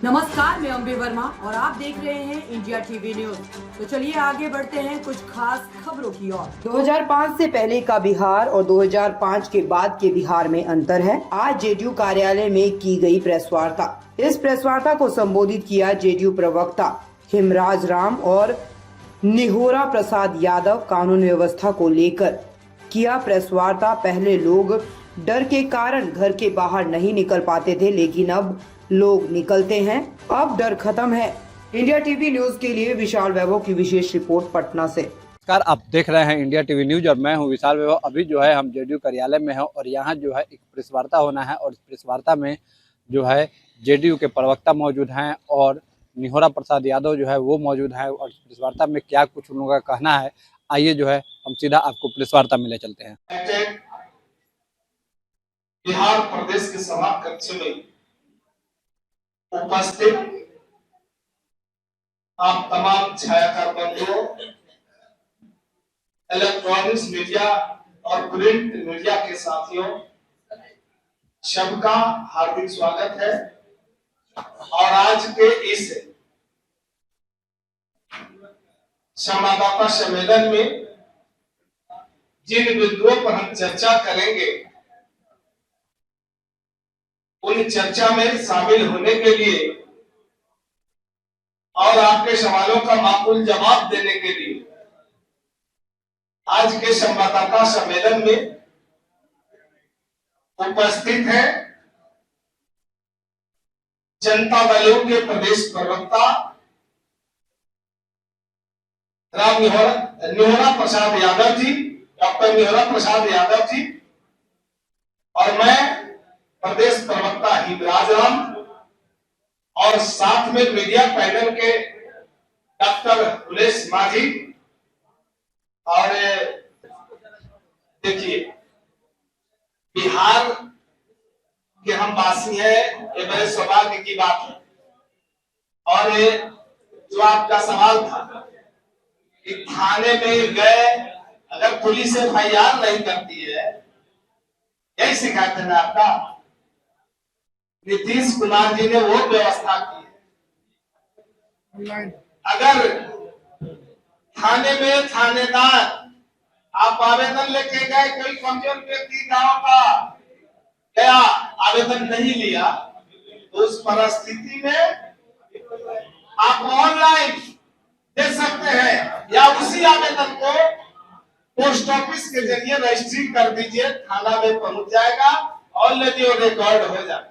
नमस्कार, मैं अंबे वर्मा और आप देख रहे हैं इंडिया टीवी न्यूज। तो चलिए आगे बढ़ते हैं कुछ खास खबरों की ओर। 2005 से पहले का बिहार और 2005 के बाद के बिहार में अंतर है। आज जेडीयू कार्यालय में की गई प्रेस वार्ता। इस प्रेस वार्ता को संबोधित किया जेडीयू प्रवक्ता हिमराज राम और निहोरा प्रसाद यादव। कानून व्यवस्था को लेकर किया प्रेस वार्ता। पहले लोग डर के कारण घर के बाहर नहीं निकल पाते थे, लेकिन अब लोग निकलते हैं। अब डर खत्म है। इंडिया टीवी न्यूज के लिए विशाल वैभव की विशेष रिपोर्ट पटना से। नमस्कार, आप देख रहे हैं इंडिया टीवी न्यूज और मैं हूं विशाल वैभव। अभी जो है हम जेडीयू कार्यालय में हैं और यहां जो है एक प्रेस वार्ता होना है और इस प्रेस वार्ता में जो है जेडीयू के प्रवक्ता मौजूद हैं और निहोरा प्रसाद यादव जो है वो मौजूद हैं। और इस प्रेस वार्ता में क्या कुछ उन लोगों का कहना है, आइए जो है हम सीधा आपको प्रेस वार्ता में ले चलते हैं। बिहार प्रदेश के सभा कक्ष में उपस्थित आप तमाम छायाकार बंधुओं, इलेक्ट्रॉनिक्स मीडिया और प्रिंट मीडिया के साथियों, सबका हार्दिक स्वागत है। और आज के इस संवाददाता सम्मेलन में जिन बिंदुओं पर हम चर्चा करेंगे, उन चर्चा में शामिल होने के लिए और आपके सवालों का माकूल जवाब देने के लिए आज के संवाददाता सम्मेलन में उपस्थित है जनता दलों के प्रदेश प्रवक्ता राम निहोरा प्रसाद यादव जी, डॉक्टर निहोरा प्रसाद यादव जी, और मैं प्रदेश प्रवक्ता हिमराज राम, और साथ में मीडिया पैनल के डॉक्टर पुलेश माझी। और देखिए, बिहार के हम वासी हैं, ये बड़े सौभाग्य की बात है। और जो आपका सवाल था कि थाने में गए, अगर पुलिस एफआईआर नहीं करती है, यही शिकायत है ना आपका। नीतीश कुमार जी ने वो व्यवस्था की है। अगर थाने में थानेदार आप आवेदन लेके गए, कोई कमजोर व्यक्ति गांव का गया, आवेदन नहीं लिया, तो उस परिस्थिति में आप ऑनलाइन दे सकते हैं या उसी आवेदन को पोस्ट ऑफिस के जरिए रजिस्ट्री कर दीजिए, थाना में पहुंच जाएगा, ऑलरेडी वो रिकॉर्ड हो जाएगा।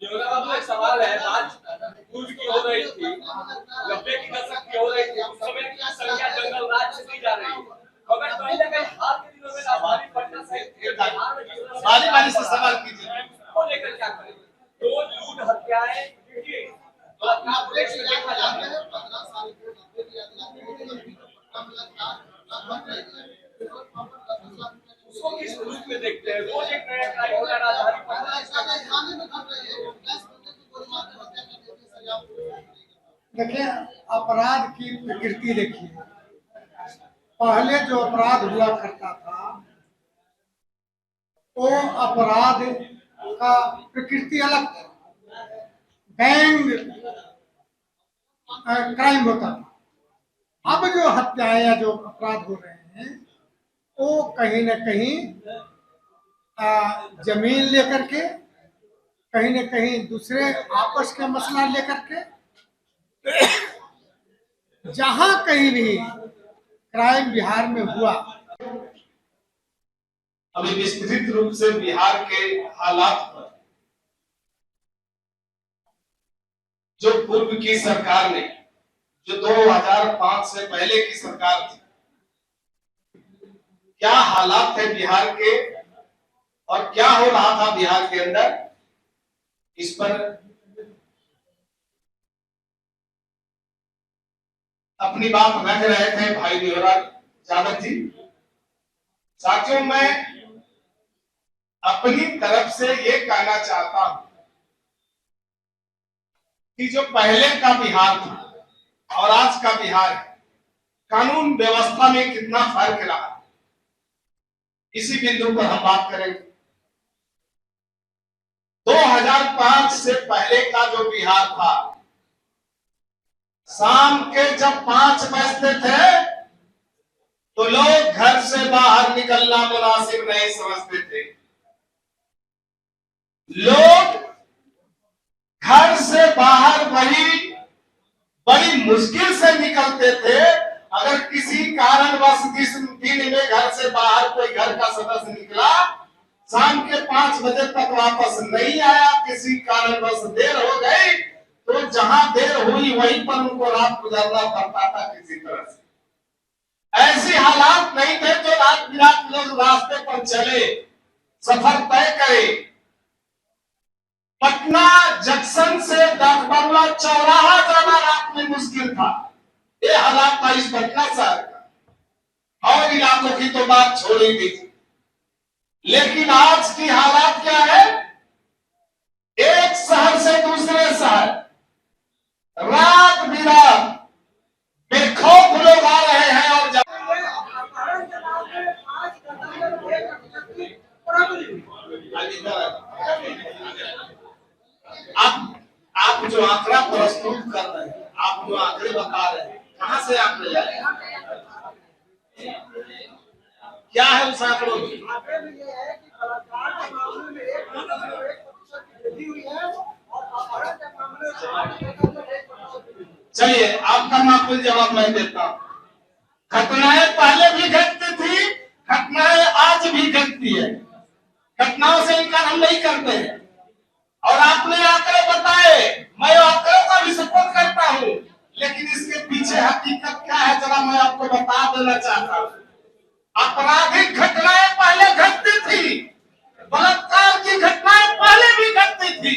एक सवाल है, आज पूर्व की हो रही थी, 90 की दशक की हो रही थी, उस समय की संख्या जंगल राज से दी जा रही है, मगर कहीं न कहीं हाल के दिनों में हमारी पटना से वाली से सवाल कीजिए, को लेकर क्या करें? रोज लूट हत्याएं, देखिए कांग्रेस में देखा जाता है 15 साल उसको किस रूप में देखते हैं? रोज एक नया क्राइम हो रहा है। देखिए, अपराध की प्रकृति देखिए। पहले जो अपराध हुआ करता था, वो अपराध का प्रकृति अलग था, गैंग क्राइम होता था। अब जो हत्याएं या जो अपराध हो रहे हैं, वो कहीं न कहीं जमीन लेकर के, कहीं न कहीं दूसरे आपस के मसला लेकर के, जहां कहीं भी क्राइम बिहार में हुआ। अभी विस्तृत रूप से बिहार के हालात पर जो पूर्व की सरकार ने, जो 2005 से पहले की सरकार थी, क्या हालात थे बिहार के और क्या हो रहा था बिहार के अंदर, इस पर अपनी बात रख रहे थे भाई निहोरा यादव जी। साथियों, मैं अपनी तरफ से ये कहना चाहता हूं कि जो पहले का बिहार था और आज का बिहार है, कानून व्यवस्था में कितना फर्क रहा, इसी बिंदु पर हम बात करेंगे। 2005 से पहले का जो बिहार था, शाम के जब 5 बजते थे तो लोग घर से बाहर निकलना मुनासिब नहीं समझते थे। लोग घर से बाहर बड़ी मुश्किल से निकलते थे। अगर किसी कारणवश किस दिन में घर से बाहर कोई घर का सदस्य निकला, शाम के 5 बजे तक वापस नहीं आया, किसी कारणवश देर हो गई, तो जहां देर हुई वहीं पर उनको रात गुजारना पड़ता था किसी तरह से। ऐसे हालात नहीं थे जो रात बिरात लोग रास्ते पर चले, सफर तय करे। पटना जंक्शन से डाकबंगला चौराहा जाना रात में मुश्किल था। ये हालात था इस पटना शहर का, और इलाकों की तो बात छोड़ ही दीजिए। लेकिन आज की हालात क्या है? एक शहर से दूसरे शहर रात बिरात बेखौफ लोग आ रहे हैं और आप जो आंकड़ा प्रस्तुत कर रहे हैं, आप जो आंकड़े बता रहे हैं, कहां से आंकड़े लाए हैं? क्या है उस आंकड़ों में? चलिए आपका माकूल जवाब मैं देता हूं। घटनाएं पहले भी घटती थी, घटनाएं आज भी घटती है। घटनाओं से इनकार हम नहीं करते हैं। और आपने आंकड़े बताए, मैं आंकड़ों का भी सपोर्ट करता हूं, लेकिन इसके पीछे हकीकत क्या है जरा मैं आपको बता देना चाहता हूं। आपराधिक घटनाएं पहले घटती थी, बलात्कार की घटनाएं पहले भी घटती थी,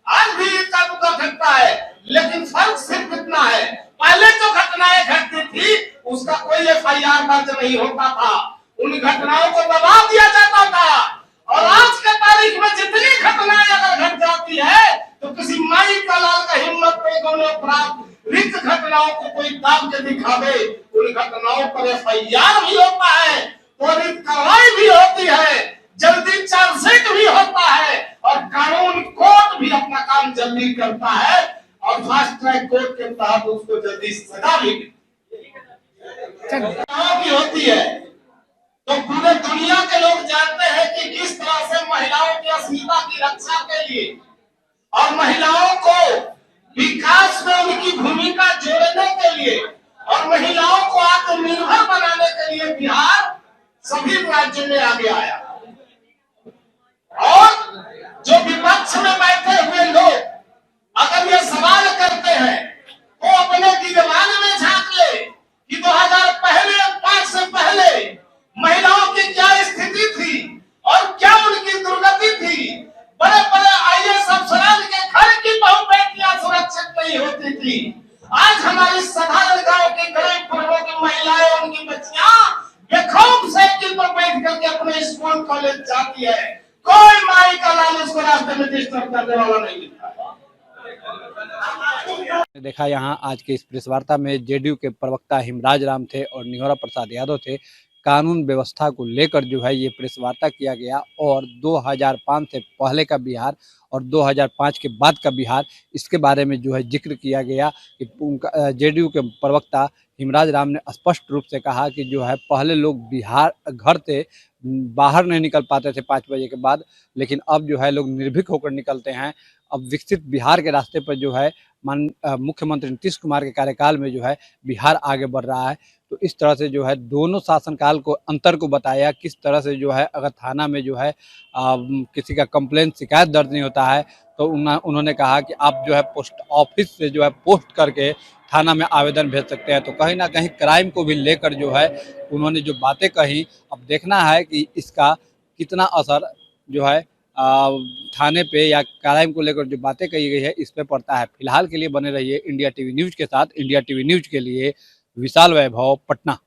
आज भी इनका घटता है, लेकिन फर्क सिर्फ इतना है, पहले जो घटनाएं घटती थी उसका कोई एफआईआर दर्ज नहीं होता था, उन घटनाओं को दबा दिया जाता था। और आज के तारीख में जितनी घटनाएं अगर घट जाती है तो किसी माई का लाल का हिम्मत पे अपराधिक घटनाओं को कोई दाब के दिखावे, उन घटनाओं पर एफआईआर भी होता है, त्वरित कार्रवाई भी होती है, जल्दी चार्जशीट भी होता है, और कानून कोर्ट भी अपना काम जल्दी करता है, और फास्ट ट्रैक कोर्ट के तहत उसको जल्दी सजा भी होती है। तो पूरे दुनिया के लोग जानते हैं कि किस तरह से महिलाओं की अस्मिता की रक्षा के लिए और महिलाओं को विकास में उनकी भूमिका जोड़ने के लिए और महिलाओं को आत्मनिर्भर बनाने के लिए बिहार सभी राज्यों में आगे आया। और जो विपक्ष में बैठे हुए लोग अगर ये सवाल करते हैं तो अपने गिरवान में झांक ले कि 2005 से पहले महिलाओं की क्या स्थिति थी और क्या उनकी दुर्गति थी। बड़े बड़े आईएएस अफसरान के घर की बहु बेटियां सुरक्षित नहीं होती थी। आज हमारी साधारण गांव की गरीब परिवारों की महिलाएं, उनकी बच्चियां बेखौफ साइकिल पर बैठ करके अपने स्कूल कॉलेज जाती है, कोई माई का लाल उसको रास्ते में डिस्टर्ब करने वाला नहीं मिलता है। देखा यहाँ आज के इस प्रेस वार्ता में जेडीयू के प्रवक्ता हिमराज राम थे और निहोरा प्रसाद यादव थे। कानून व्यवस्था को लेकर जो है ये प्रेस वार्ता किया गया और 2005 से पहले का बिहार और 2005 के बाद का बिहार, इसके बारे में जो है जिक्र किया गया कि उनका जेडीयू के प्रवक्ता हिमराज राम ने स्पष्ट रूप से कहा कि जो है पहले लोग बिहार घर से बाहर नहीं निकल पाते थे 5 बजे के बाद, लेकिन अब जो है लोग निर्भीक होकर निकलते हैं। अब विकसित बिहार के रास्ते पर जो है मुख्यमंत्री नीतीश कुमार के कार्यकाल में जो है बिहार आगे बढ़ रहा है। तो इस तरह से जो है दोनों शासनकाल को अंतर को बताया, किस तरह से जो है अगर थाना में जो है किसी का कंप्लेंट शिकायत दर्ज नहीं होता है तो उन्होंने कहा कि आप जो है पोस्ट ऑफिस से जो है पोस्ट करके थाना में आवेदन भेज सकते हैं। तो कहीं ना कहीं क्राइम को भी लेकर जो है उन्होंने जो बातें कही, अब देखना है कि इसका कितना असर जो है थाने पे या क्राइम को लेकर जो बातें कही गई है इस पे पड़ता है। फिलहाल के लिए बने रहिए इंडिया टीवी न्यूज के साथ। इंडिया टीवी न्यूज के लिए विशाल वैभव, पटना।